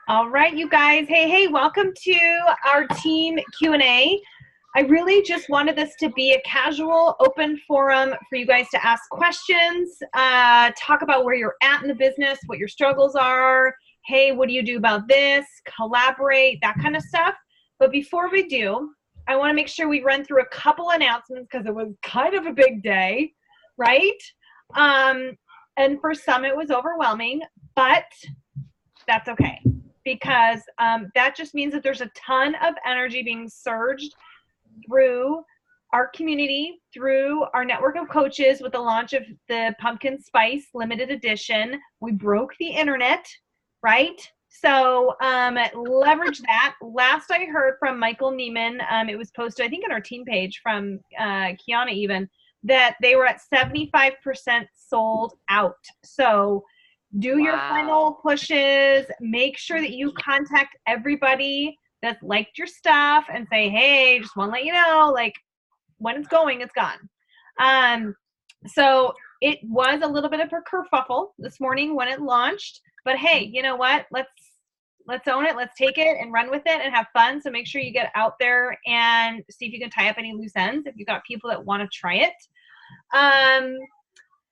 All right, you guys. Hey, welcome to our team Q&A. I really just wanted this to be a casual, open forum for you guys to ask questions, talk about where you're at in the business, what your struggles are. Hey, what do you do about this? Collaborate, that kind of stuff. But before we do, I want to make sure we run through a couple announcements because it was kind of a big day, right? And for some, it was overwhelming, but that's okay. Because that just means that there's a ton of energy being surged through our community, through our network of coaches with the launch of the Pumpkin Spice limited edition. We broke the internet, right? So leverage that. Last I heard from Michael Neiman, it was posted, I think, on our team page from Kiana even, that they were at 75% sold out. So do your final pushes. Make sure that you contact everybody that's liked your stuff and say, hey, just want to let you know, like, when it's going, it's gone. So it was a little bit of a kerfuffle this morning when it launched, but hey, you know what? Let's own it. Let's take it and run with it and have fun. So make sure you get out there and see if you can tie up any loose ends if you've got people that want to try it.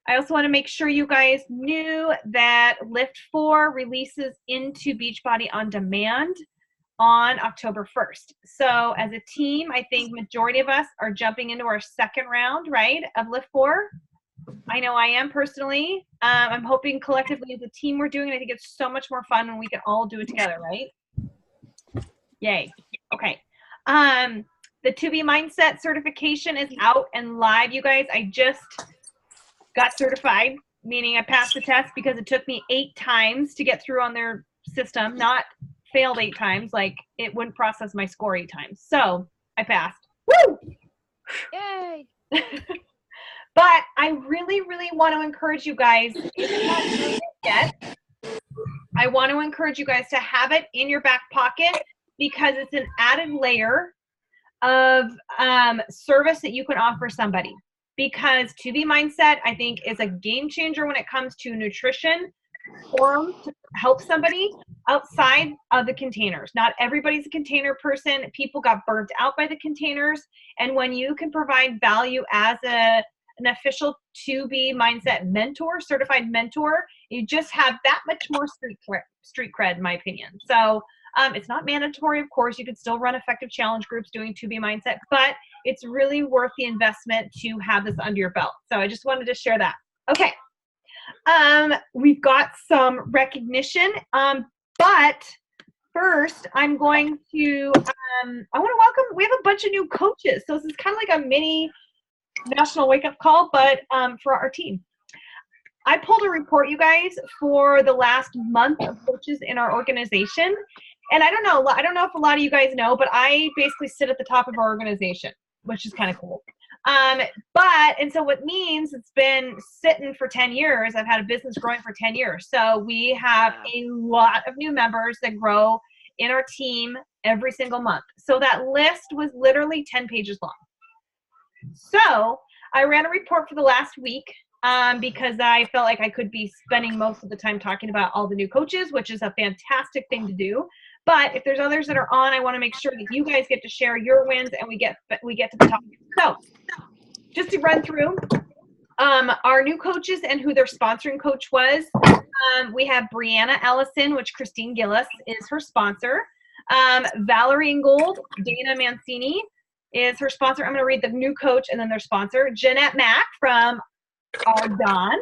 I also want to make sure you guys knew that Lift 4 releases into Beachbody On Demand on October 1st. So as a team, I think majority of us are jumping into our second round, right, of Lift 4. I know I am personally. I'm hoping collectively as a team we're doing it. I think it's so much more fun when we can all do it together, right? Yay. Okay. The To Be Mindset certification is out and live, you guys. I just got certified, meaning I passed the test because it took me 8 times to get through on their system, not failed 8 times, like it wouldn't process my score 8 times. So I passed. Woo! Yay! But I really, really want to encourage you guys, if you're not doing it yet, I want to encourage you guys to have it in your back pocket because it's an added layer of service that you can offer somebody. Because To Be Mindset, I think, is a game changer when it comes to nutrition forum to help somebody outside of the containers. Not everybody's a container person. People got burnt out by the containers. And when you can provide value as an official To Be Mindset mentor, certified mentor, you just have that much more street cred, in my opinion. So it's not mandatory, of course. You could still run effective challenge groups doing To Be Mindset, but it's really worth the investment to have this under your belt. So I just wanted to share that. Okay. We've got some recognition, but first I'm going to, I want to welcome, we have a bunch of new coaches. So this is kind of like a mini national wake-up call, but for our team. I pulled a report, you guys, for the last month of coaches in our organization. And I don't know if a lot of you guys know, but I basically sit at the top of our organization, which is kind of cool. And so what means it's been sitting for 10 years. I've had a business growing for 10 years. So we have a lot of new members that grow in our team every single month. So that list was literally 10 pages long. So I ran a report for the last week because I felt like I could be spending most of the time talking about all the new coaches, which is a fantastic thing to do. But if there's others that are on, I want to make sure that you guys get to share your wins and we get to the top. So just to run through our new coaches and who their sponsoring coach was. We have Brianna Ellison, which Christine Gillis is her sponsor. Valerie Ingold, Dana Mancini is her sponsor. I'm going to read the new coach and then their sponsor. Jeanette Mack from our Dawn.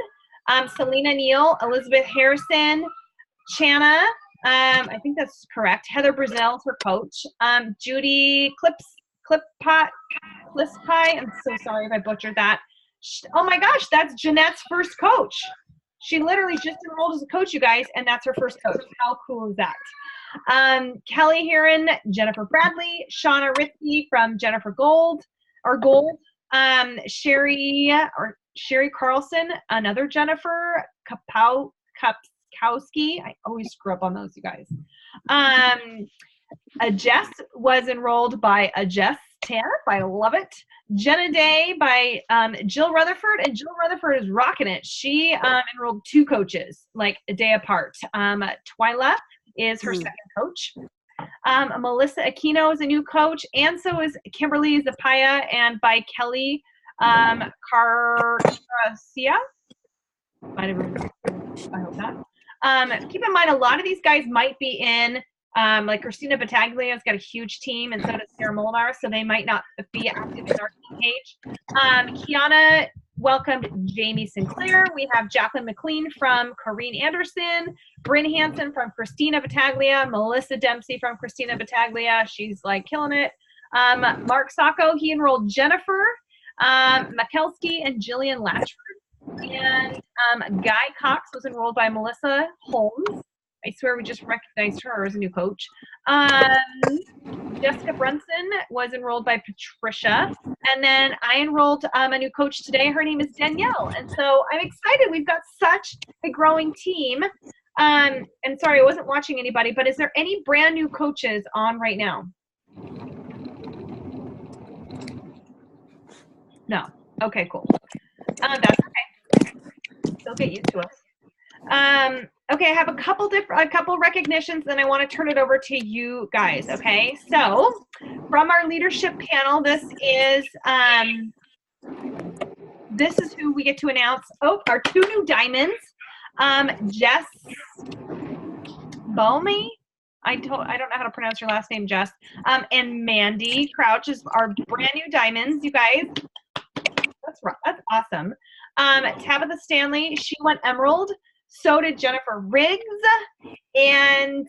Selena Neal, Elizabeth Harrison, Chana, I think that's correct. Heather Brazil is her coach. Judy Clipspie. I'm so sorry if I butchered that. Oh my gosh, that's Jeanette's first coach. She literally just enrolled as a coach, you guys, and that's her first coach. How cool is that? Kelly Heron, Jennifer Bradley, Shauna Ritchie from Jennifer Gold. Sherry Carlson, another Jennifer Kapowski. I always screw up on those, you guys. Jess was enrolled by Jess Tap. I love it. Jenna Day by Jill Rutherford, and Jill Rutherford is rocking it. She enrolled 2 coaches, like a day apart. Twyla is her second coach. Melissa Aquino is a new coach, and so is Kimberly Zapaya, and by Kelly Carcia. I hope not. Keep in mind, a lot of these guys might be in, like Christina Battaglia's got a huge team, and so does Sarah Molnar, so they might not be active in our team page. Kiana welcomed Jamie Sinclair. We have Jacqueline McLean from Corrine Anderson, Bryn Hansen from Christina Battaglia, Melissa Dempsey from Christina Battaglia. She's like killing it. Mark Sacco, he enrolled Jennifer Makelski and Jillian Latchford. And Guy Cox was enrolled by Melissa Holmes. I swear we just recognized her as a new coach. Jessica Brunson was enrolled by Patricia. And then I enrolled a new coach today. Her name is Danielle. And so I'm excited. We've got such a growing team. And sorry, I wasn't watching anybody, but is there any brand new coaches on right now? No. Okay, cool. That's okay. They'll get used to us. Okay, I have a couple recognitions, and I want to turn it over to you guys. Okay, so from our leadership panel, this is who we get to announce. Oh, our 2 new diamonds. Jess Bowme. I don't know how to pronounce your last name, Jess. And Mandy Crouch is our brand new diamonds, you guys. That's awesome. Tabitha Stanley, she went emerald. So did Jennifer Riggs. And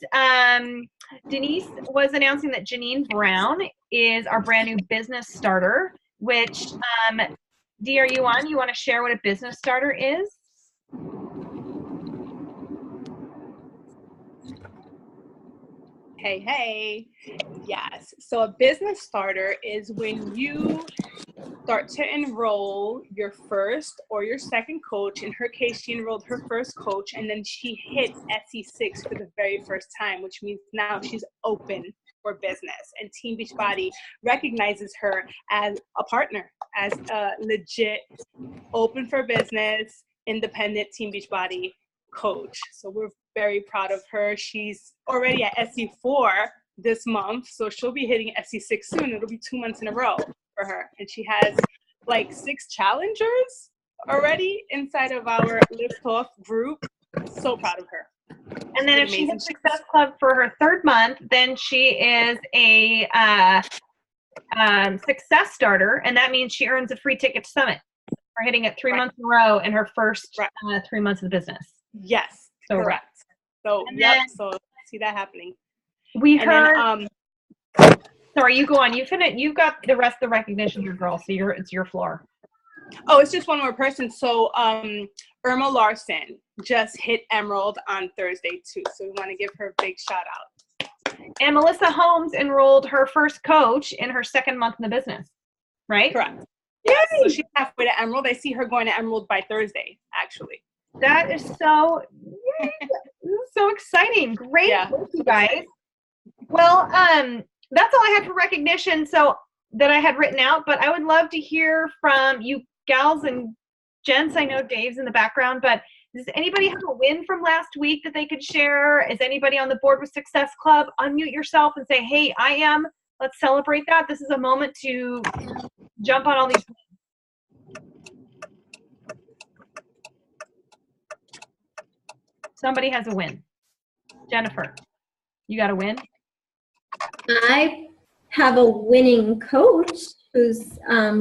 Denise was announcing that Janine Brown is our brand new business starter, which, Dee, are you on? You want to share what a business starter is? Hey. Yes. So a business starter is when you start to enroll your first or your second coach. In her case, she enrolled her first coach, and then she hit SE6 for the very first time, which means now she's open for business. And Team Beachbody recognizes her as a partner, as a legit open for business, independent Team Beachbody coach. So we're very proud of her. She's already at SE4 this month, so she'll be hitting SE6 soon. It'll be 2 months in a row for her. And she has like 6 challengers already inside of our Liftoff group. So proud of her. And then if she hits Success Club for her 3rd month, then she is a success starter, and that means she earns a free ticket to Summit for hitting it 3 months in a row in her first 3 months of the business. Yes, so correct. So so see that happening. We heard. Sorry, you go on. You've got the rest of the recognition here, girl. So it's your floor. Oh, it's just one more person. So Irma Larson just hit Emerald on Thursday too. So we want to give her a big shout out. And Melissa Holmes enrolled her first coach in her 2nd month in the business, right? Correct. Yes. So she's halfway to Emerald. I see her going to Emerald by Thursday, actually. That is so exciting. Great, you guys. Well, that's all I had for recognition, so that I had written out, but I would love to hear from you gals and gents. I know Dave's in the background, but does anybody have a win from last week that they could share? Is anybody on the board with Success Club? Unmute yourself and say, hey, I am. Let's celebrate that. This is a moment to jump on all these. Somebody has a win. Jennifer, you got a win? I have a winning coach who's,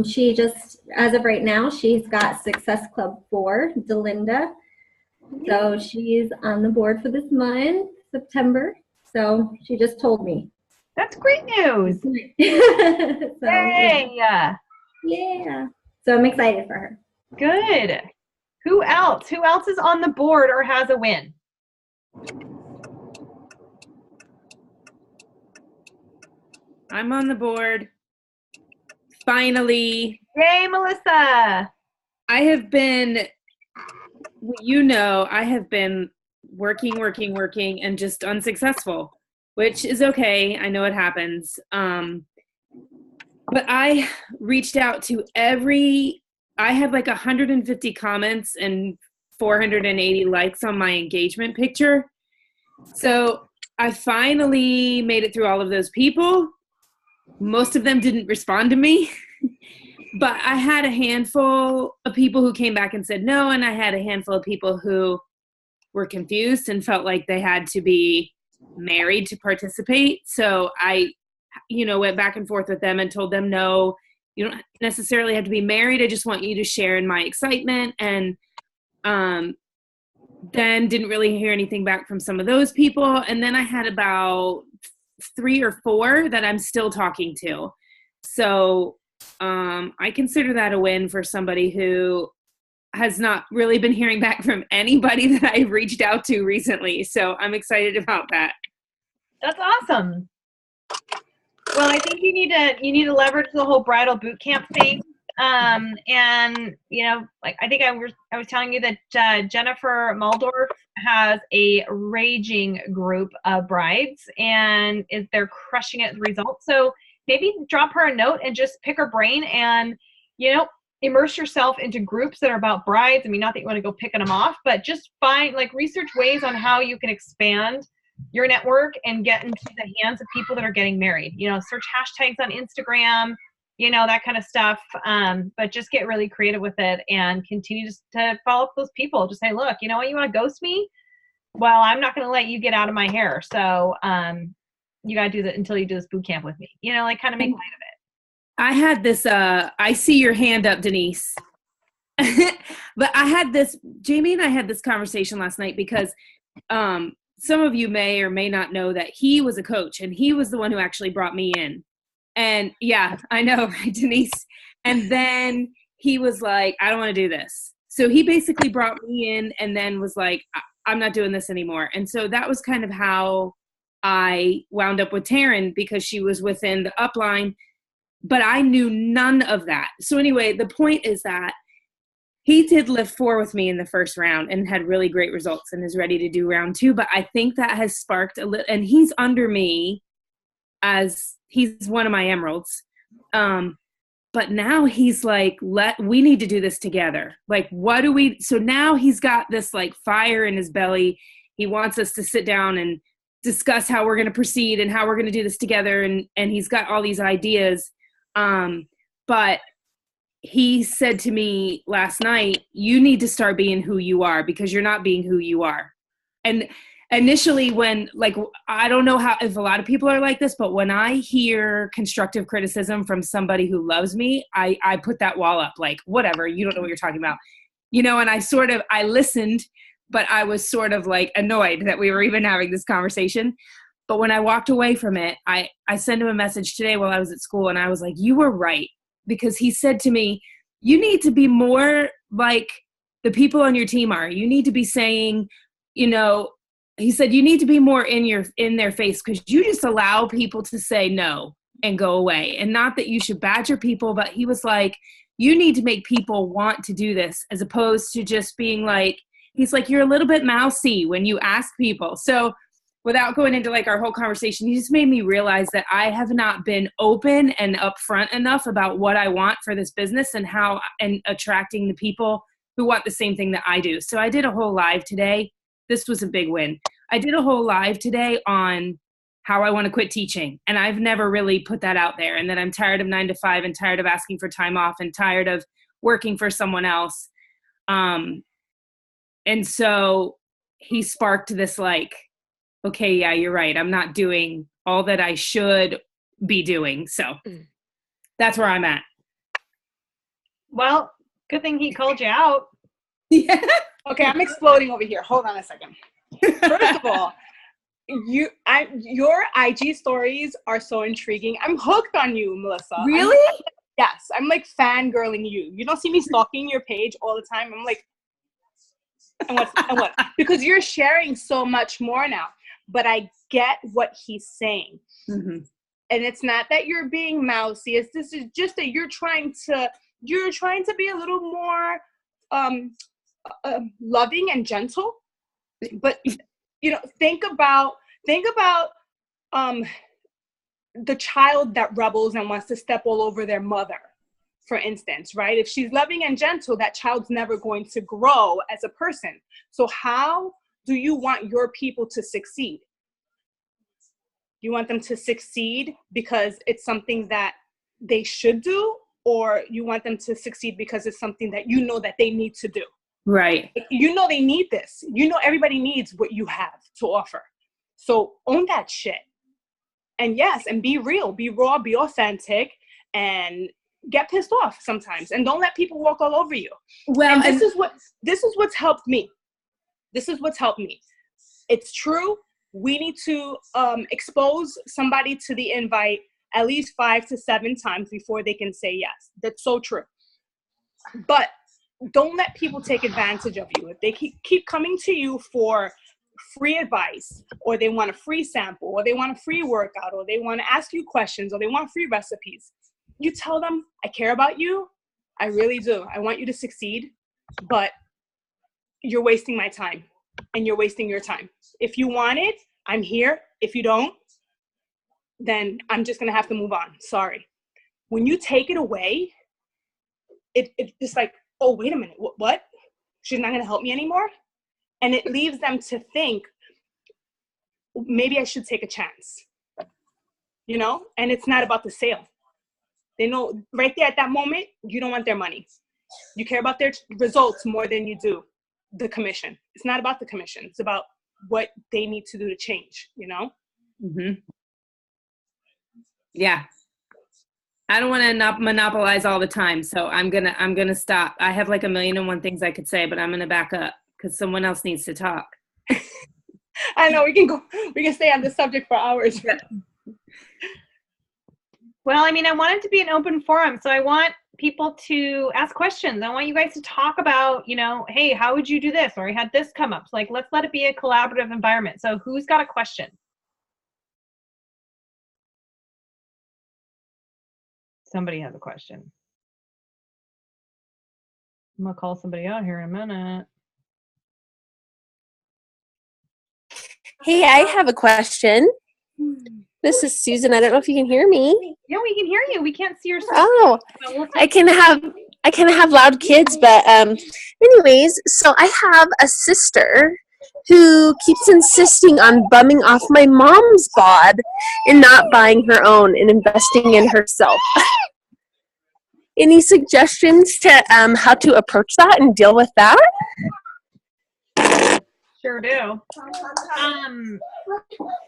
she just, as of right now, she's got Success Club 4, Delinda. So she's on the board for this month, September. So she just told me. That's great news. So, Yay. Yeah. So I'm excited for her. Good. Who else? Who else is on the board or has a win? I'm on the board. Finally. Yay, Melissa. I have been, I have been working and just unsuccessful, which is okay. I know it happens. But I reached out to I had like 150 comments and 480 likes on my engagement picture. So I finally made it through all of those people. Most of them didn't respond to me, but I had a handful of people who came back and said no, and I had a handful of people who were confused and felt like they had to be married to participate. So I, went back and forth with them and told them, no, you don't necessarily have to be married. I just want you to share in my excitement. And then didn't really hear anything back from some of those people. And then I had about 3 or 4 that I'm still talking to. So I consider that a win for somebody who has not really been hearing back from anybody that I've reached out to recently. So I'm excited about that. That's awesome. Well, I think you need to leverage the whole bridal boot camp thing. And like I think I was telling you that Jennifer Muldorf has a raging group of brides, and they're crushing it as a result. So maybe drop her a note and just pick her brain, and immerse yourself into groups that are about brides. I mean, not that you want to go picking them off, but just research ways on how you can expand your network and get into the hands of people that are getting married. Search hashtags on Instagram, that kind of stuff. But just get really creative with it and continue to follow up those people. Just say, look, you know what, you want to ghost me? Well, I'm not going to let you get out of my hair. So you got to do that until you do this boot camp with me, kind of make light of it. I had this, I see your hand up, Denise. But Jamie and I had this conversation last night because some of you may or may not know that he was a coach, and he was the one who actually brought me in. And yeah, I know, right, Denise? And then he was like, I don't want to do this. So he basically brought me in and then was like, I'm not doing this anymore. And so that was kind of how I wound up with Taryn, because she was within the upline, but I knew none of that. So anyway, the point is that he did lift 4 with me in the first round and had really great results and is ready to do round 2. But I think that has sparked a little, and he's under me as he's one of my emeralds. But now he's like, we need to do this together. Like, so now he's got this like fire in his belly. He wants us to sit down and discuss how we're going to proceed and how we're going to do this together. And he's got all these ideas. But he said to me last night, you need to start being who you are, because you're not being who you are. And initially when, I don't know if a lot of people are like this, but when I hear constructive criticism from somebody who loves me, I put that wall up, like, whatever, you don't know what you're talking about. And I listened, but I was sort of like annoyed that we were even having this conversation. But when I walked away from it, I sent him a message today while I was at school, and I was like, you were right. Because he said to me, you need to be more like the people on your team are. You need to be saying, he said, you need to be more in their face, because you just allow people to say no and go away. And not that you should badger people, but he was like, you need to make people want to do this, as opposed to just being like, he's like, you're a little bit mousy when you ask people. So without going into our whole conversation, he just made me realize that I have not been open and upfront enough about what I want for this business and attracting the people who want the same thing that I do. So I did a whole live today. This was a big win. I did a whole live today on how I want to quit teaching. And I've never really put that out there. And that I'm tired of 9 to 5 and tired of asking for time off and tired of working for someone else. And so he sparked this okay, yeah, you're right. I'm not doing all that I should be doing. So that's where I'm at. Well, good thing he called you out. Yeah. Okay, I'm exploding over here. Hold on a second. First of all, your IG stories are so intriguing. I'm hooked on you, Melissa. Really? Yes, I'm fangirling you. You don't see me stalking your page all the time. I'm like, and what? Because you're sharing so much more now. But I get what he's saying. Mm-hmm. And it's not that you're being mousy. This is just that you're trying to be a little more loving and gentle. But think about the child that rebels and wants to step all over their mother, for instance, right? If she's loving and gentle, that child's never going to grow as a person. So how do you want your people to succeed? You want them to succeed because it's something that they should do, or you want them to succeed because it's something that you know that they need to do? Right. You know they need this. You know everybody needs what you have to offer. So own that shit. And yes, and be real, be raw, be authentic, and get pissed off sometimes. And don't let people walk all over you. Well, And this is what's helped me. This is what's helped me. It's true. We need to expose somebody to the invite at least 5 to 7 times before they can say yes. That's so true. But don't let people take advantage of you. If they keep coming to you for free advice, or they want a free sample, or they want a free workout, or they want to ask you questions, or they want free recipes, you tell them, I care about you. I really do. I want you to succeed, but you're wasting my time and you're wasting your time. If you want it, I'm here. If you don't, then I'm just going to have to move on. Sorry. When you take it away, it's like, oh, wait a minute. What? She's not going to help me anymore? And it leaves them to think, maybe I should take a chance, you know? And it's not about the sale. They know right there at that moment, you don't want their money. You care about their results more than you do the commission. It's not about the commission. It's about what they need to do to change, you know? Mm-hmm. Yeah. I don't want to monopolize all the time, so I'm gonna stop. I have like 1,000,001 things I could say, but I'm gonna back up because someone else needs to talk. I know we can stay on this subject for hours. Yeah. Well, I mean, I want it to be an open forum, so I want people to ask questions. I want you guys to talk about, you know, hey, how would you do this? Or I had this come up. So, like, let's let it be a collaborative environment. So who's got a question? Somebody has a question. I'm going to call somebody out here in a minute. Hey, I have a question. This is Susan. I don't know if you can hear me. Yeah, we can hear you. We can't see your screen. Oh, But we'll I take can have loud kids, but anyways, so I have a sister who keeps insisting on bumming off my mom's bod and not buying her own and investing in herself. Any suggestions to how to approach that and deal with that? Sure do.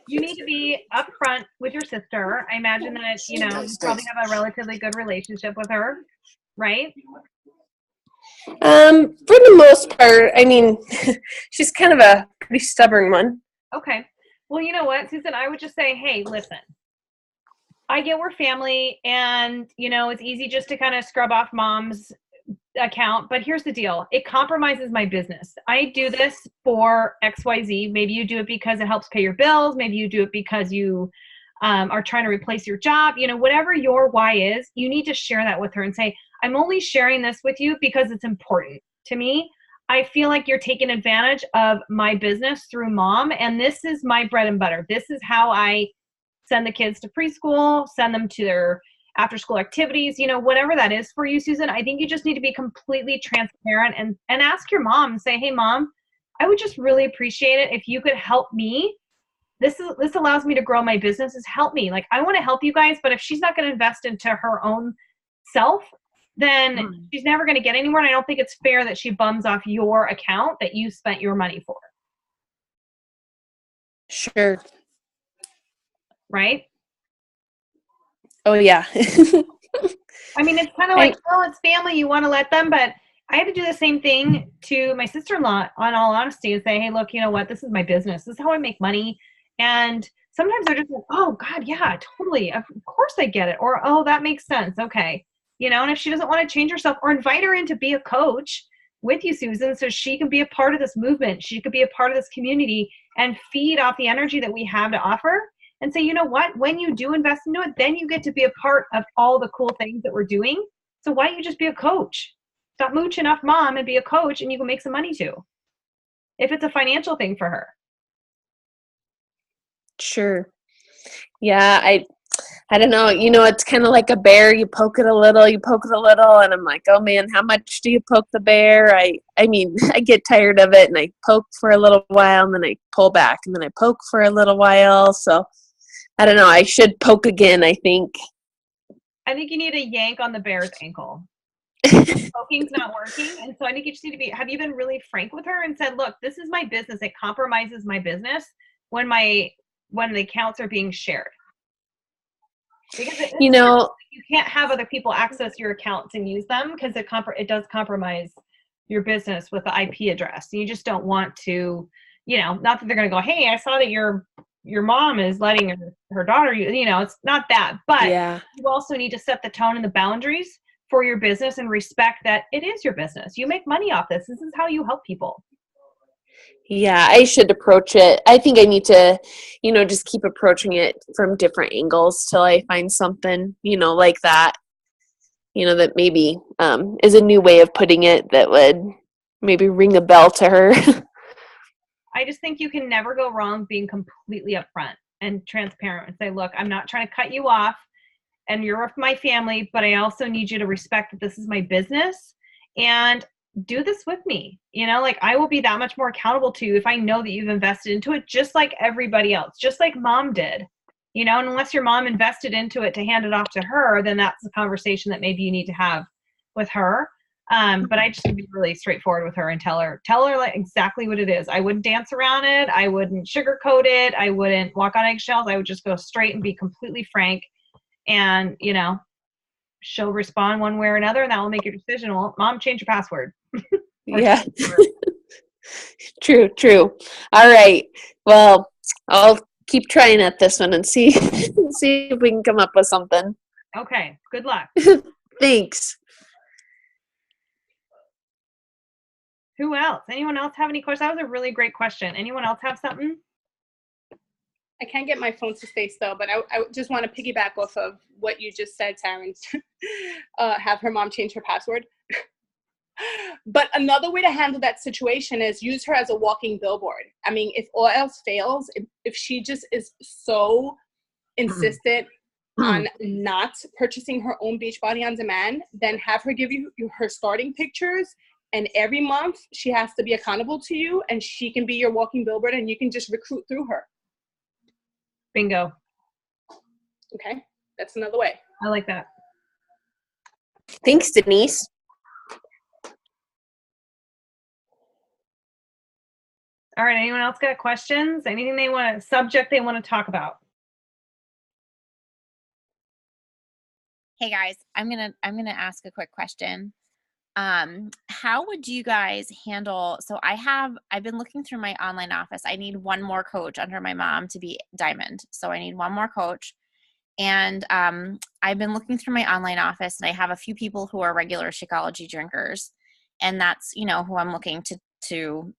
You need to be upfront with your sister. I imagine that, you know, you probably have a relatively good relationship with her, right? For the most part, I mean, she's kind of a pretty stubborn one. Okay. Well, you know what, Susan, I would just say, hey, listen, I get we're family and, you know, it's easy just to kind of scrub off mom's account, but here's the deal. It compromises my business. I do this for XYZ. Maybe you do it because it helps pay your bills. Maybe you do it because you are trying to replace your job. You know, whatever your why is, you need to share that with her and say, I'm only sharing this with you because it's important to me. I feel like you're taking advantage of my business through mom, and this is my bread and butter. This is how I send the kids to preschool, send them to their after school activities, you know, whatever that is for you, Susan. I think you just need to be completely transparent and ask your mom and say, hey, mom, I would just really appreciate it if you could help me. This allows me to grow my business. Help me. Like, I want to help you guys, but if she's not going to invest into her own self, then she's never going to get anywhere. And I don't think it's fair that she bums off your account that you spent your money for. Sure. Right? Oh, yeah. I mean, it's kind of like, oh, it's family. You want to let them. But I had to do the same thing to my sister-in-law, on all honesty, and say, hey, look, you know what? This is my business. This is how I make money. And sometimes they're just like, oh, God, yeah, totally. Of course I get it. Or, oh, that makes sense. Okay. You know, and if she doesn't want to change herself, or invite her in to be a coach with you, Susan, so she can be a part of this movement. She could be a part of this community and feed off the energy that we have to offer. And say, you know what, when you do invest into it, then you get to be a part of all the cool things that we're doing. So why don't you just be a coach? Stop mooching off mom and be a coach, and you can make some money too, if it's a financial thing for her. Sure. Yeah, I don't know, it's kind of like a bear. You poke it a little, and I'm like, oh man, how much do you poke the bear? I mean, I get tired of it, and I poke for a little while, and then I pull back, and then I poke for a little while. So I don't know. I should poke again, I think. I think you need a yank on the bear's ankle. Poking's not working, and so I think you just need to have you been really frank with her and said, look, this is my business. It compromises my business when the accounts are being shared. Because you can't have other people access your accounts and use them because it does compromise your business with the IP address. You just don't want to, not that they're going to go, hey, I saw that your mom is letting her daughter use, it's not that. But you also need to set the tone and the boundaries for your business and respect that it is your business. You make money off this. This is how you help people. Yeah, I should approach it. I think I need to, just keep approaching it from different angles till I find something, like that, that maybe is a new way of putting it that would maybe ring a bell to her. I just think you can never go wrong being completely upfront and transparent and say, look, I'm not trying to cut you off and you're my family, but I also need you to respect that this is my business and do this with me. I will be that much more accountable to you if I know that you've invested into it, just like everybody else, just like mom did, and unless your mom invested into it to hand it off to her, then that's a conversation that maybe you need to have with her. But I just would be really straightforward with her and tell her like exactly what it is. I wouldn't dance around it. I wouldn't sugarcoat it. I wouldn't walk on eggshells. I would just go straight and be completely frank. And, she'll respond one way or another, and that will make your decision. Well, mom, change your password. Yeah. True. All right. Well, I'll keep trying at this one and see if we can come up with something. Okay. Good luck. Thanks. Who else? Anyone else have any questions? That was a really great question. Anyone else have something? I can't get my phone to stay still, but I just want to piggyback off of what you just said, Taryn. Have her mom change her password. But another way to handle that situation is use her as a walking billboard. I mean, if all else fails, if she just is so insistent on not purchasing her own Beachbody on demand, then have her give you her starting pictures. And every month she has to be accountable to you, and she can be your walking billboard, and you can just recruit through her. Bingo. Okay, that's another way. I like that. Thanks, Denise. All right, anyone else got questions? Anything subject they want to talk about? Hey guys, I'm gonna ask a quick question. How would you guys handle, so I've been looking through my online office. I need one more coach under my mom to be diamond. So I need one more coach. And I've been looking through my online office, and I have a few people who are regular Shakeology drinkers. And that's, who I'm looking to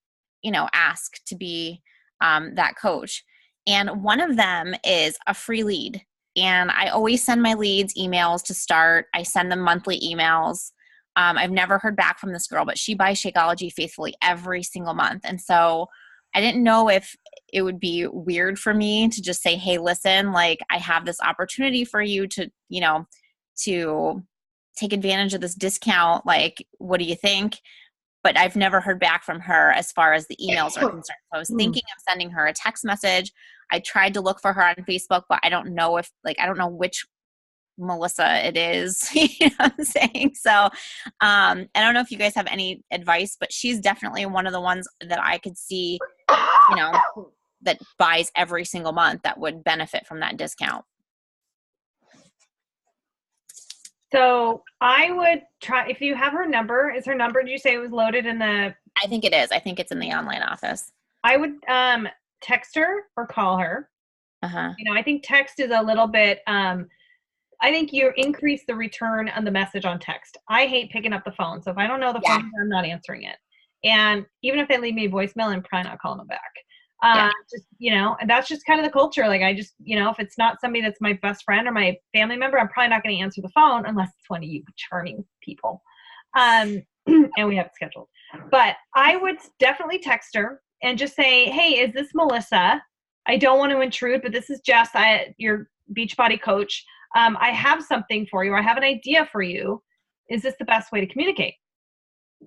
ask to be that coach. And one of them is a free lead. And I always send my leads emails to start. I send them monthly emails. I've never heard back from this girl, but she buys Shakeology faithfully every single month. And so I didn't know if it would be weird for me to just say, hey, listen, like I have this opportunity for you to, to take advantage of this discount. Like, what do you think? But I've never heard back from her as far as the emails are concerned. So I was thinking of sending her a text message. I tried to look for her on Facebook, but I don't know which Melissa it is. You know what I'm saying? So I don't know if you guys have any advice, but she's definitely one of the ones that I could see, that buys every single month that would benefit from that discount. So I would try, if you have her number, did you say it was loaded in the? I think it is. I think it's in the online office. I would text her or call her. Uh-huh. I think text is a little bit, I think you increase the return on the message on text. I hate picking up the phone. So if I don't know the phone number, I'm not answering it. And even if they leave me a voicemail, I'm probably not calling them back. And that's just kind of the culture. Like I just, if it's not somebody that's my best friend or my family member, I'm probably not going to answer the phone unless it's one of you charming people. And we have it scheduled. But I would definitely text her and just say, hey, is this Melissa? I don't want to intrude, but this is Jess, your Beachbody coach. I have something for you, or I have an idea for you. Is this the best way to communicate?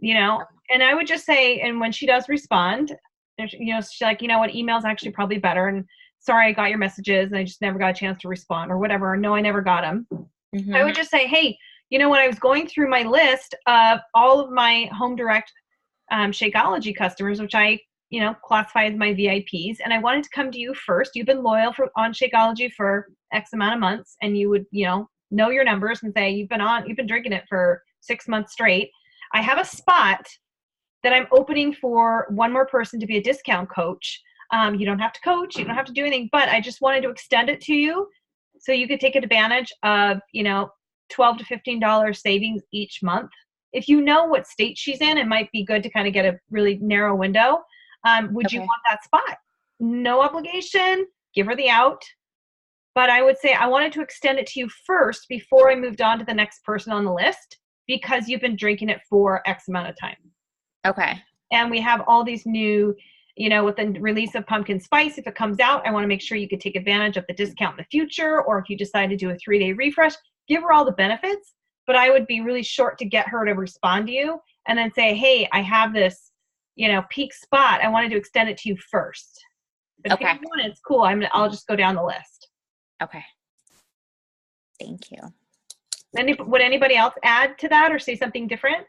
You know, and I would just say, and when she does respond, you know, she's like, you know what, email's actually probably better. And sorry, I got your messages and I just never got a chance to respond or whatever. Or, no, I never got them. Mm-hmm. I would just say, hey, you know, when I was going through my list of all of my Home Direct Shakeology customers, which I, you know, classify as my VIPs, and I wanted to come to you first. You've been loyal on Shakeology for X amount of months, and you would, you know your numbers and say you've been drinking it for 6 months straight. I have a spot that I'm opening for one more person to be a discount coach. You don't have to coach, you don't have to do anything, but I just wanted to extend it to you so you could take advantage of, you know, $12 to $15 savings each month. If you know what state she's in, it might be good to kind of get a really narrow window. Would you want that spot? No obligation, give her the out. But I would say I wanted to extend it to you first before I moved on to the next person on the list, because you've been drinking it for X amount of time. Okay. And we have all these new, you know, with the release of pumpkin spice, if it comes out, I want to make sure you could take advantage of the discount in the future. Or if you decide to do a 3-day refresh, give her all the benefits. But I would be really short to get her to respond to you and then say, hey, I have this, you know, peak spot. I wanted to extend it to you first. But if you don't want it, it's cool. I'll just go down the list. Okay. Thank you. Would anybody else add to that or say something different?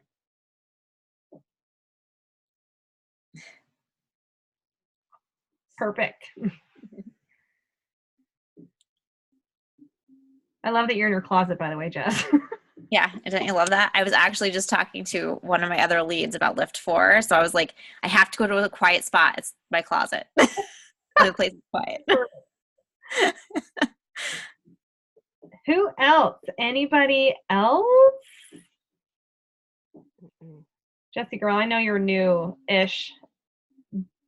Perfect. I love that you're in your closet, by the way, Jess. Yeah, don't you love that? I was actually just talking to one of my other leads about Lift 4. So I was like, I have to go to a quiet spot. It's my closet. The place is quiet. Who else? Anybody else? Jesse girl, I know you're new-ish,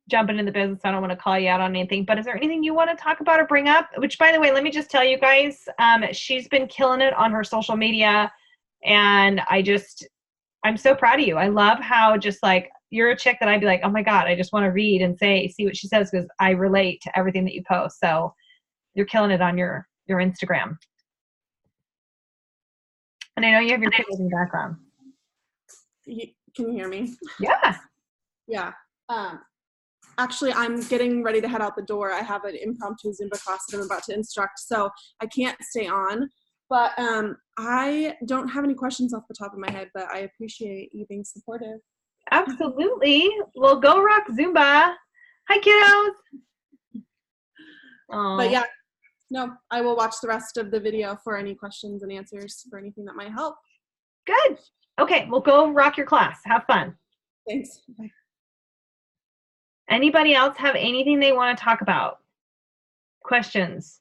jumping in the business. I don't want to call you out on anything, but is there anything you want to talk about or bring up? Which, by the way, let me just tell you guys, she's been killing it on her social media, and I'm so proud of you. I love how just like you're a chick that I'd be like, oh my God, I just want to read and see what she says, because I relate to everything that you post. So you're killing it on your Instagram. And I know you have your kids in the background. Can you hear me? Yeah. Yeah. Actually, I'm getting ready to head out the door. I have an impromptu Zumba class that I'm about to instruct, so I can't stay on. But I don't have any questions off the top of my head, but I appreciate you being supportive. Absolutely. Well, go rock Zumba. Hi, kiddos. But yeah, no, I will watch the rest of the video for any questions and answers for anything that might help. Good. Okay, well, go rock your class. Have fun. Thanks. Bye. Anybody else have anything they want to talk about? Questions?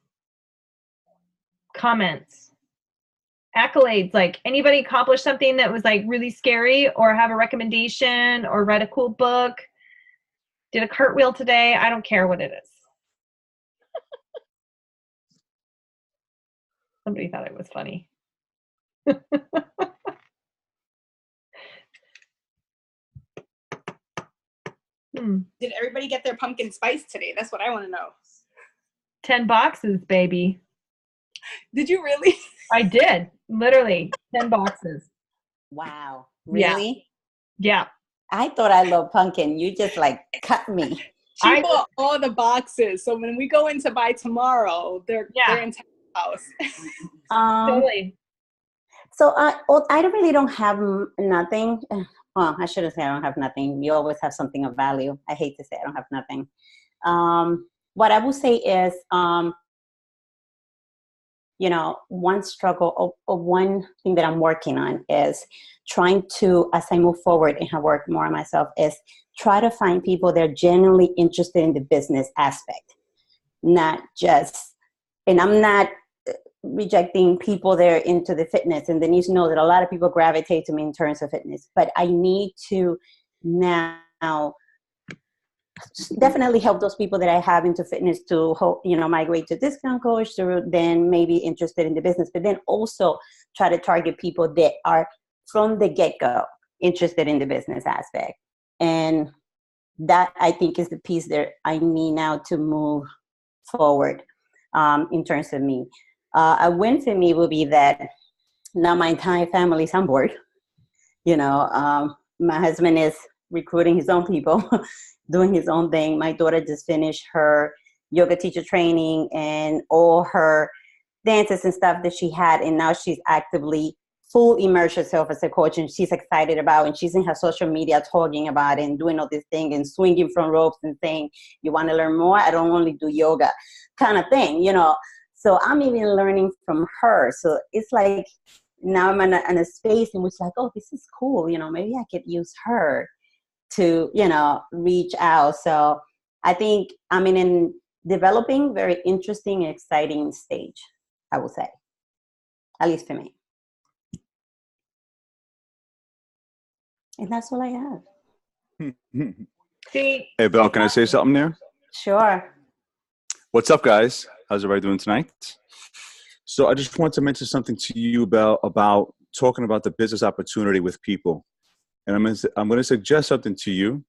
Comments? Accolades? Like anybody accomplish something that was like really scary, or have a recommendation, or read a cool book, did a cartwheel today? I don't care what it is. Somebody thought it was funny. Did everybody get their pumpkin spice today? That's what I want to know. 10 boxes, baby. Did you really? I did. Literally 10 boxes. Wow. Really? Yeah. I thought I loved pumpkin. You just like cut me. She bought all the boxes. So when we go in to buy tomorrow, they're in the house. Totally. So I really don't have nothing. Well, I shouldn't say I don't have nothing. You always have something of value. I hate to say I don't have nothing. What I will say is, you know, one struggle or one thing that I'm working on is trying to, as I move forward and have worked more on myself, is try to find people that are genuinely interested in the business aspect, not just, and I'm not rejecting people that are into the fitness, and then you know that a lot of people gravitate to me in terms of fitness, but I need to now definitely help those people that I have into fitness to, you know, migrate to discount coach, to then maybe interested in the business, but then also try to target people that are from the get-go interested in the business aspect. And that, I think, is the piece that I need now to move forward in terms of me. A win for me would be that now my entire family is on board. My husband is recruiting his own people, doing his own thing. My daughter just finished her yoga teacher training and all her dances and stuff that she had, and now she's actively full immerse herself as a coach, and she's excited about, and she's in her social media talking about it and doing all this thing and swinging from ropes and saying, you want to learn more? I don't only do yoga kind of thing, So I'm even learning from her. So it's like now I'm in a space in which like, oh, this is cool. Maybe I could use her to, reach out. So I think I'm in a developing, very interesting, exciting stage, I will say, at least for me. And that's all I have. See, Hey, Belle, can I say something there? Sure. What's up, guys? How's everybody doing tonight? So I just want to mention something to you about talking about the business opportunity with people. And I'm going to suggest something to you.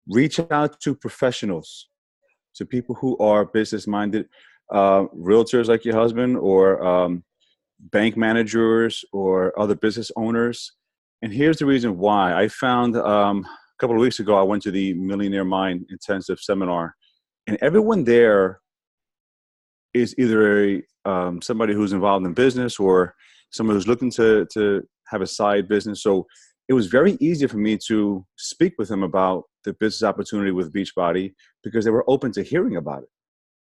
Reach out to professionals, to people who are business-minded, realtors like your husband, or bank managers, or other business owners. And here's the reason why. I found a couple of weeks ago, I went to the Millionaire Mind Intensive Seminar, and everyone there is either somebody who's involved in business or somebody who's looking to have a side business. So it was very easy for me to speak with them about the business opportunity with Beachbody because they were open to hearing about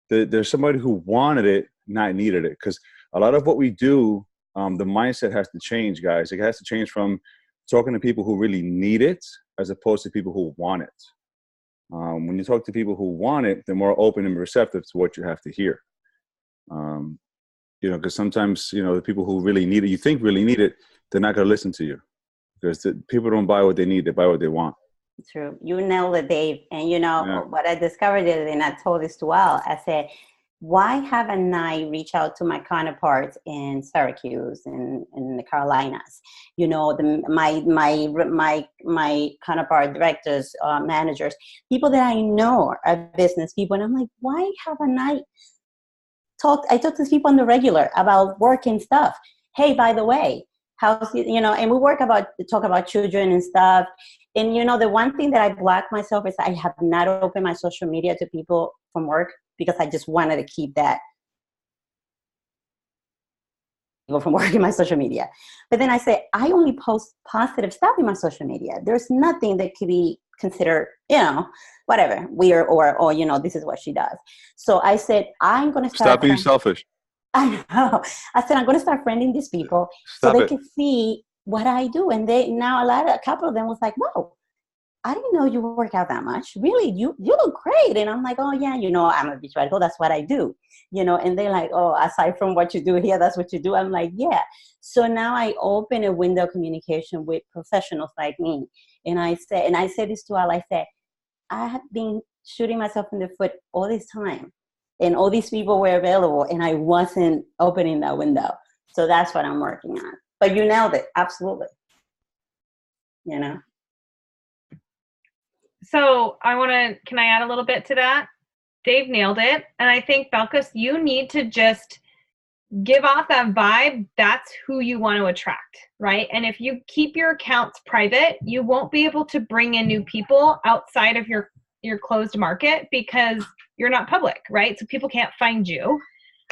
it. There's somebody who wanted it, not needed it. Because a lot of what we do, the mindset has to change, guys. It has to change from talking to people who really need it as opposed to people who want it. When you talk to people who want it, they're more open and receptive to what you have to hear. Because sometimes, the people who really need it, you think really need it, they're not going to listen to you because people don't buy what they need, they buy what they want. True. You nailed it, Dave. And what I discovered is, and I told this to Al, I said, why haven't I reached out to my counterparts in Syracuse and in the Carolinas? My counterpart directors, managers, people that I know are business people. And I'm like, why haven't I talk to these people on the regular about work and stuff? Hey, by the way, how's and we talk about children and stuff. And the one thing that I blocked myself is I have not opened my social media to people from work because I just wanted to keep that people from work in my social media. But then I say I only post positive stuff in my social media. There's nothing that could be considered, whatever, weird or this is what she does. So I said, I'm going to stop being selfish. I know. I said, I'm going to start friending these people so they can see what I do. And a couple of them was like, whoa, I didn't know you work out that much. Really, you look great. And I'm like, oh yeah, I'm a Beachbody coach. That's what I do. And they're like, oh, aside from what you do here, that's what you do. I'm like, yeah. So now I open a window of communication with professionals like me. And I said this to Al, I said, I have been shooting myself in the foot all this time. And all these people were available, and I wasn't opening that window. So that's what I'm working on. But you nailed it. Absolutely. So can I add a little bit to that? Dave nailed it. And I think, Belkis, you need to just give off that vibe. That's who you want to attract, right? And if you keep your accounts private, you won't be able to bring in new people outside of your closed market because you're not public, right? So people can't find you.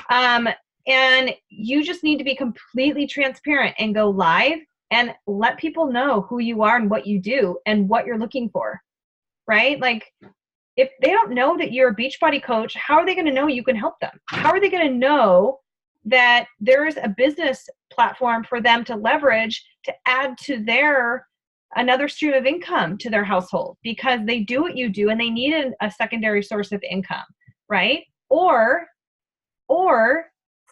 And you just need to be completely transparent and go live and let people know who you are and what you do and what you're looking for, right? Like if they don't know that you're a Beachbody coach, how are they going to know you can help them? How are they going to know that there's a business platform for them to leverage to add to another stream of income to their household because they do what you do and they need a secondary source of income, right? Or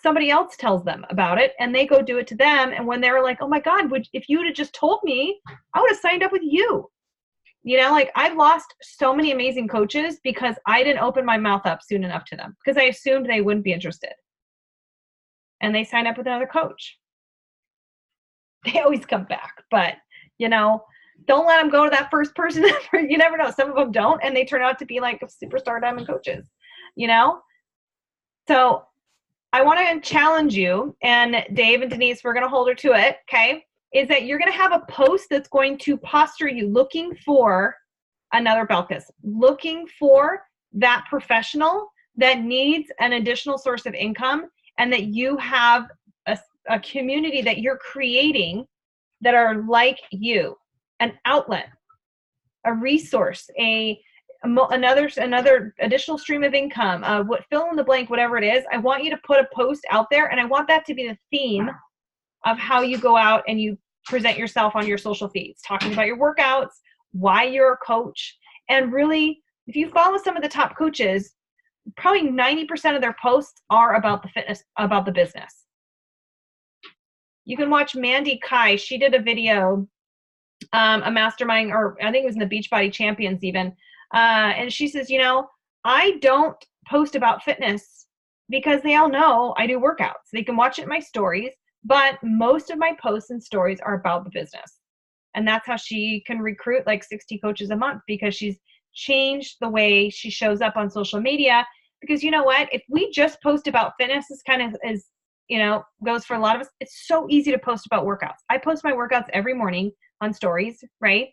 somebody else tells them about it and they go do it to them. And when they're like, oh my God, if you would have just told me, I would have signed up with you. I've lost so many amazing coaches because I didn't open my mouth up soon enough to them because I assumed they wouldn't be interested. And they sign up with another coach. They always come back, but don't let them go to that first person. You never know. Some of them don't, and they turn out to be like superstar diamond coaches, So I want to challenge you, and Dave and Denise, we're going to hold her to it, okay, is that you're going to have a post that's going to posture you looking for another Belkis, looking for that professional that needs an additional source of income, and that you have a community that you're creating that are like you, an outlet, a resource, another additional stream of income, what fill in the blank, whatever it is. I want you to put a post out there, and I want that to be the theme of how you go out and you present yourself on your social feeds, talking about your workouts, why you're a coach. And really, if you follow some of the top coaches, probably 90% of their posts are about the fitness, about the business. You can watch Mandy Kai. She did a video, a mastermind, or I think it was in the Beachbody Champions even. And she says, I don't post about fitness because they all know I do workouts. They can watch it in my stories, but most of my posts and stories are about the business. And that's how she can recruit like 60 coaches a month, because she's changed the way she shows up on social media. Because you know what? If we just post about fitness, this kind of is, goes for a lot of us. It's so easy to post about workouts. I post my workouts every morning on stories, right?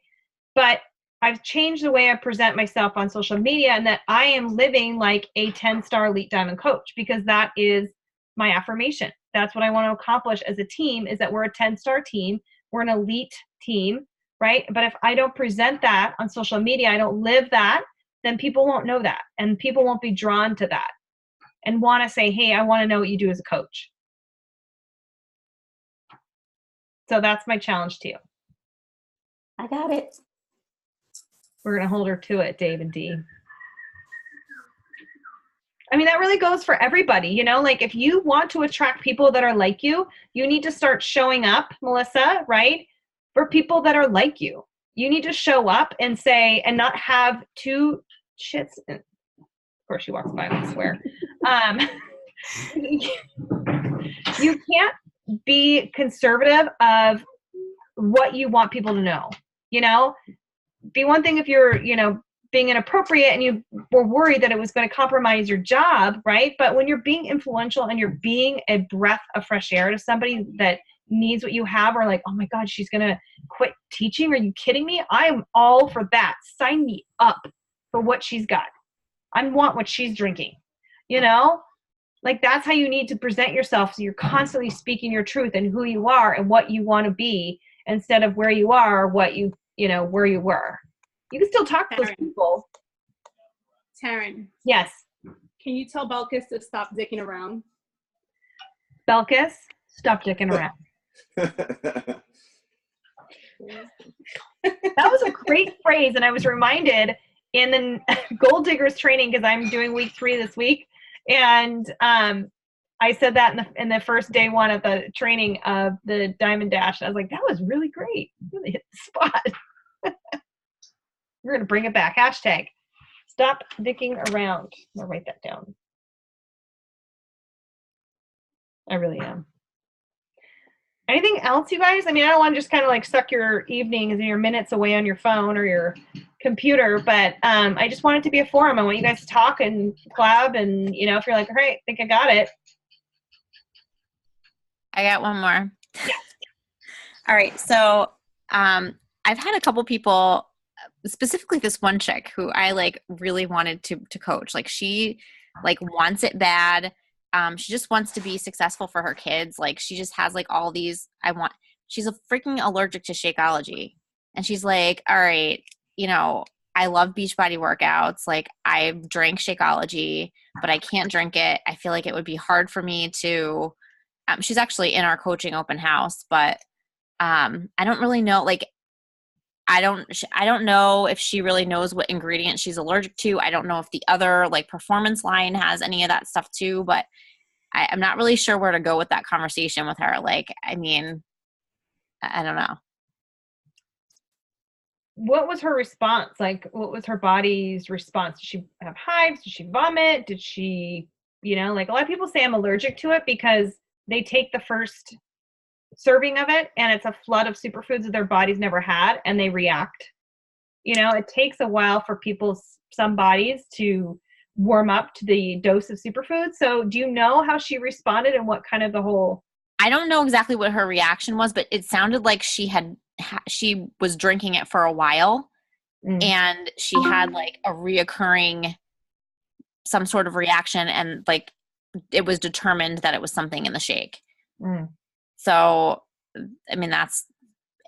But I've changed the way I present myself on social media, and that I am living like a 10-star elite diamond coach, because that is my affirmation. That's what I want to accomplish as a team, is that we're a 10-star team. We're an elite team, right? But if I don't present that on social media, I don't live that, then people won't know that, and people won't be drawn to that and want to say, hey, I want to know what you do as a coach. So that's my challenge to you. I got it. We're going to hold her to it, Dave and Dee. I mean, that really goes for everybody, like if you want to attract people that are like you, you need to start showing up, Melissa, right? For people that are like you. You need to show up and say, and not have two shits. Of course, she walks by, I swear. You can't be conservative of what you want people to know, Be one thing if you're, being inappropriate and you were worried that it was going to compromise your job, right? But when you're being influential and you're being a breath of fresh air to somebody that needs what you have, or like, oh my God, she's going to quit teaching. Are you kidding me? I'm all for that. Sign me up for what she's got. I want what she's drinking, Like that's how you need to present yourself. So you're constantly speaking your truth and who you are and what you want to be, instead of where you are, what you, where you were. You can still talk to those people. Taryn. Yes. Can you tell Belkis to stop dicking around? Belkis, stop dicking around. That was a great phrase, and I was reminded in the Gold Diggers training, because I'm doing week 3 this week, and I said that in the first day 1 of the training of the Diamond Dash. I was like, that was really great. Really hit the spot. We're going to bring it back. Hashtag stop dicking around. I'm going to write that down. I really am. Anything else, you guys? I mean, I don't want to just kind of like suck your evenings and your minutes away on your phone or your computer, but I just want it to be a forum. I want you guys to talk and collab, and, if you're like, all right, I think I got it. I got one more. Yeah. All right. So I've had a couple people, specifically this one chick who I really wanted to coach. Like she wants it bad. She just wants to be successful for her kids. Like she just has all these, she's a freaking allergic to Shakeology. And she's like, all right, I love Beachbody workouts. Like I drank Shakeology, but I can't drink it. I feel like it would be hard for me to, she's actually in our coaching open house, but I don't really know, I don't know if she really knows what ingredients she's allergic to. I don't know if the other performance line has any of that stuff too, but I'm not really sure where to go with that conversation with her. I don't know. What was her response? What was her body's response? Did she have hives? Did she vomit? Did she, a lot of people say I'm allergic to it because they take the first serving of it and it's a flood of superfoods that their body's never had, and they react. It takes a while for some bodies to warm up to the dose of superfood. So do you know how she responded and what kind of the whole? I don't know exactly what her reaction was, but it sounded like she was drinking it for a while, and she had like a reoccurring some sort of reaction, and like it was determined that it was something in the shake. So, I mean,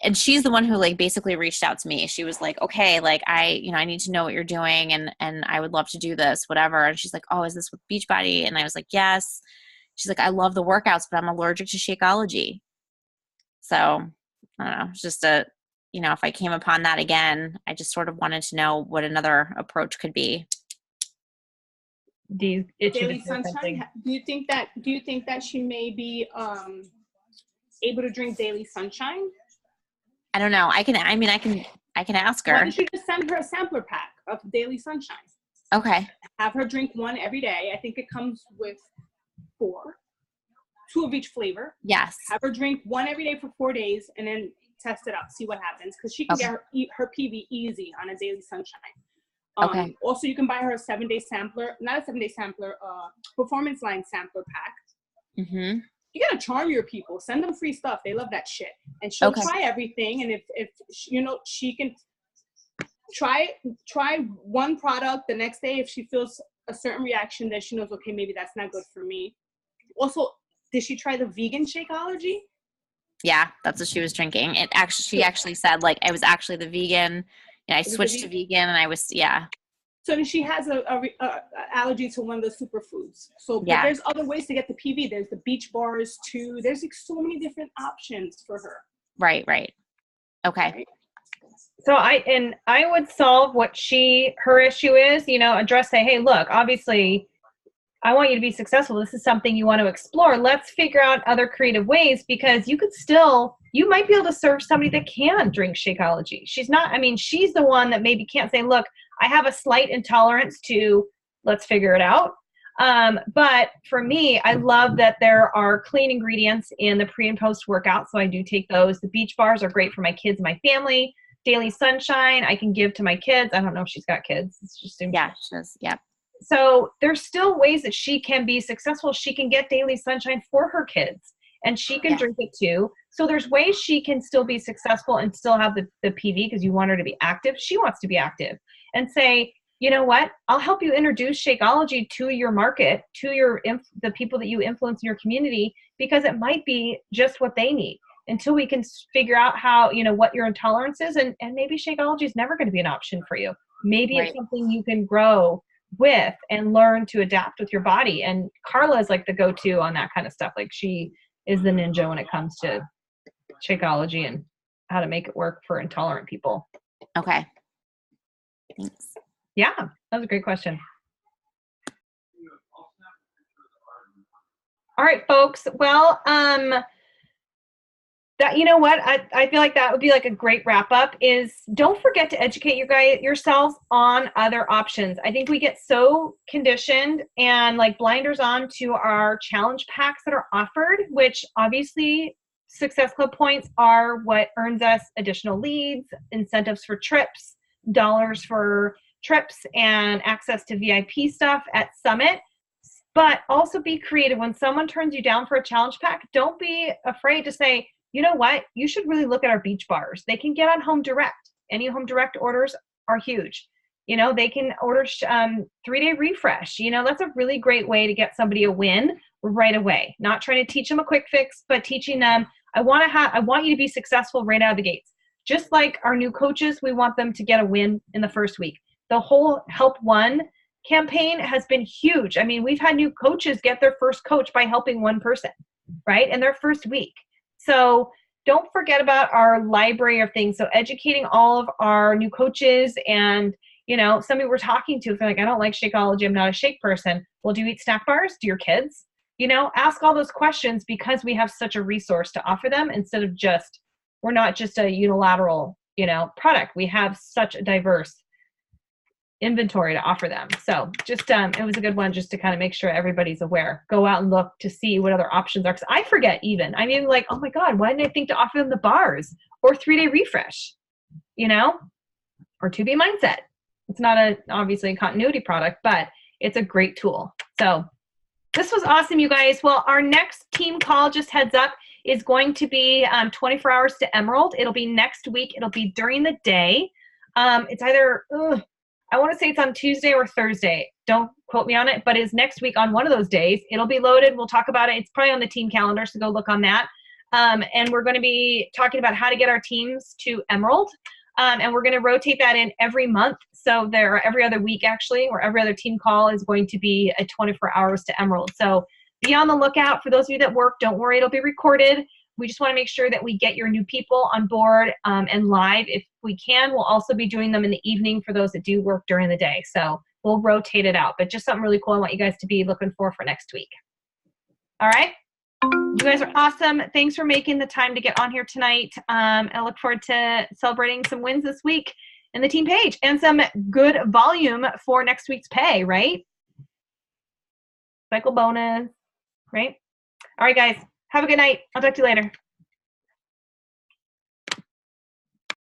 and she's the one who like basically reached out to me. She was like, okay, like I need to know what you're doing, and I would love to do this, whatever. And she's like, oh, is this with Beachbody? And I was like, yes. She's like, I love the workouts, but I'm allergic to Shakeology. So I don't know. It's just if I came upon that again, I just sort of wanted to know what another approach could be. Daily Sunshine. Do you think that she may be able to drink Daily Sunshine? I don't know. I can ask her. Why don't you just send her a sampler pack of Daily Sunshine? Okay. Have her drink one every day. I think it comes with 2 of each flavor. Yes. Have her drink one every day for 4 days, and then test it out, see what happens, because she can get her PV easy on a Daily Sunshine. Okay. Also, you can buy her a 7-day sampler, not a 7-day sampler, Performance Line sampler pack. Mm-hmm. You gotta charm your people. Send them free stuff. They love that shit. And she'll try everything. And if she can try one product the next day. If she feels a certain reaction, then she knows, okay, maybe that's not good for me. Also, did she try the vegan Shakeology? Yeah, that's what she was drinking. She actually said like it was actually the vegan. Yeah, I switched to vegan, and I was So she has a allergy to one of the superfoods. So but there's other ways to get the PV. There's the beach bars too. There's like so many different options for her. Right. Okay. Right? So I would solve what her issue is, say, hey, look, obviously I want you to be successful. This is something you want to explore. Let's figure out other creative ways, because you might be able to serve somebody that can drink Shakeology. She's the one that maybe can't say, look, I have a slight intolerance to, let's figure it out. But for me, I love that there are clean ingredients in the pre and post workout. So I do take those. The beach bars are great for my kids and my family. Daily Sunshine, I can give to my kids. I don't know if she's got kids. It's just she does. Yeah. So there's still ways that she can be successful. She can get Daily Sunshine for her kids, and she can drink it too. So there's ways she can still be successful and still have the PV, because you want her to be active. She wants to be active, and say, you know what? I'll help you introduce Shakeology to your market, to the people that you influence in your community, because it might be just what they need until we can figure out how, what your intolerance is. And maybe Shakeology is never going to be an option for you. Maybe it's something you can grow with and learn to adapt with your body. And Carla is like the go-to on that kind of stuff. Like, she is the ninja when it comes to Shakeology and how to make it work for intolerant people. Okay. Thanks. Yeah, that was a great question. All right, folks. Well, that, you know what, I feel like that would be like a great wrap up, is don't forget to educate yourselves on other options. I think we get so conditioned and like blinders on to our challenge packs that are offered, which obviously Success Club points are what earns us additional leads, incentives for trips, dollars for trips, and access to VIP stuff at Summit. But also be creative. When someone turns you down for a challenge pack, don't be afraid to say, you know what, you should really look at our beach bars. They can get on Home Direct. Any Home Direct orders are huge. They can order 3-day refresh. That's a really great way to get somebody a win right away. Not trying to teach them a quick fix, but teaching them, I want you to be successful right out of the gates. Just like our new coaches, we want them to get a win in the first week. The whole Help One campaign has been huge. I mean, we've had new coaches get their first coach by helping one person, right? In their first week. So don't forget about our library of things. So educating all of our new coaches, and, somebody we're talking to, if they're like, I don't like Shakeology, I'm not a shake person. Well, do you eat snack bars? Do your kids? Ask all those questions, because we have such a resource to offer them, instead of we're not just a unilateral, product. We have such a diverse inventory to offer them. So just it was a good one, just to kind of make sure everybody's aware. Go out and look to see what other options are, because I forget even. I mean, like, oh my God, why didn't I think to offer them the bars or 3-day refresh, or 2B Mindset? It's not obviously a continuity product, but It's a great tool. So this was awesome, you guys. Well, our next team call, just heads up, is going to be 24 hours to Emerald. It'll be next week. It'll be during the day. It's either, I want to say it's on Tuesday or Thursday. Don't quote me on it, but it's next week on one of those days. It'll be loaded. We'll talk about it. It's probably on the team calendar, so go look on that. And we're going to be talking about how to get our teams to Emerald. And we're going to rotate that in every month. So every other week, actually, or every other team call is going to be at 24 hours to Emerald. So be on the lookout. For those of you that work, don't worry, it'll be recorded. We just want to make sure that we get your new people on board and live if we can. We'll also be doing them in the evening for those that do work during the day. So we'll rotate it out. But just something really cool I want you guys to be looking for next week. All right? You guys are awesome. Thanks for making the time to get on here tonight. I look forward to celebrating some wins this week in the team page and some good volume for next week's pay, right? Cycle bonus, right? All right, guys. Have a good night. I'll talk to you later.